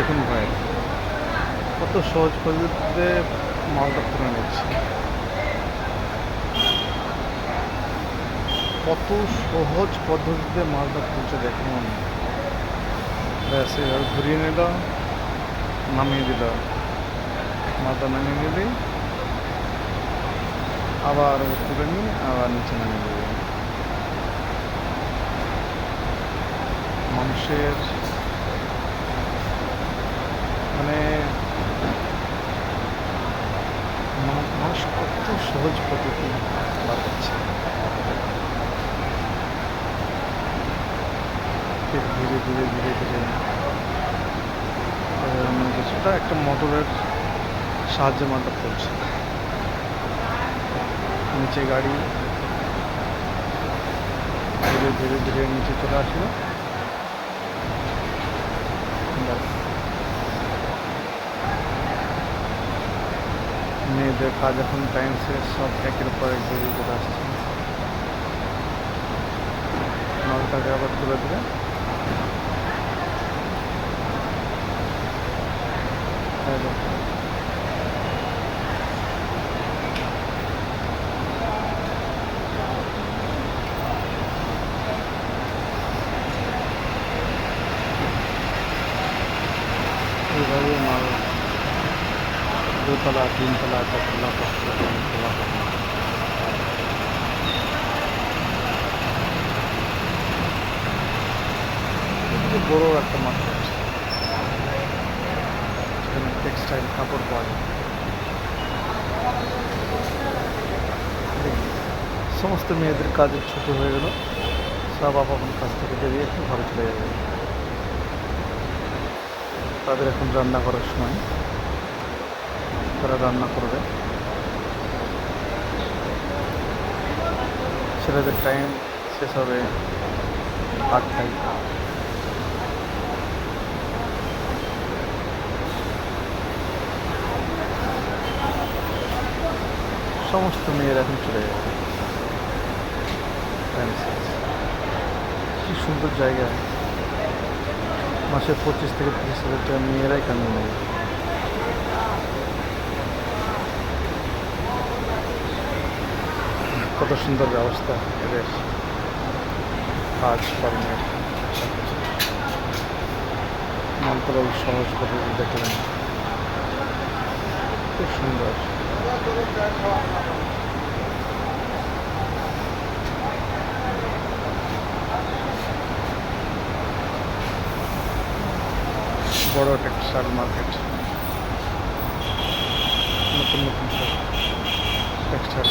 দেখুন ভাই, কত সহজ পদ্ধতিতে মালটা তুলে নিচ্ছে, কত সহজ পদ্ধতিতে মালটা তুলছে দেখুন। ব্যাস এভাবে ঘুরিয়ে নিল, নামিয়ে দিল, মালটা নামিয়ে দিলে আবার তুলে নিয়ে আবার নিচে নামিয়ে দেবে। মানুষের মানে মানুষ কত সহজ পদ্ধতি বাড়াচ্ছে। ধীরে ধীরে ধীরে ধীরে কিছুটা একটা মোটরের সাহায্যে মালটা তুলছে। নিচে গাড়ি ধীরে ধীরে ধীরে নিচে চলে আসলো। মেয়েদের কাজ এখন টাইম শেষ, সব একের পর এক বেরিয়ে চলে আসছে। মালটাকে আবার তুলে দিলে এইভাবে মাল দোতলা, তিনতলা, চারতলা, পাঁচতলা, তিনতলা বড় একটা মার্কেট, সেখানে টেক্সটাইল কাপড় পাওয়া যায়। সমস্ত মেয়েদের কাজের ছুটি হয়ে গেল, সব আপন কাজ থেকে বেরিয়ে একটু ঘরে চলে যাবে। তাদের এখন রান্না করার সময়, তারা রান্না করবে। ছেলেদের টাইম শেষ হবে 8টায়। সমস্ত মেয়েরা এখন চলে যাবে। কি সুন্দর জায়গা, মাসে 25 থেকে 30 হাজার টাকা মেয়েরাই কামিয়ে নেবে। কত সুন্দর ব্যবস্থা এদের কাজ কর্মের, মালতলা সহজ পদ্ধতি দেখলেন, খুব সুন্দর। বড় টেক্সটাইল মার্কেট, নতুন নতুন সব টেক্সটাইল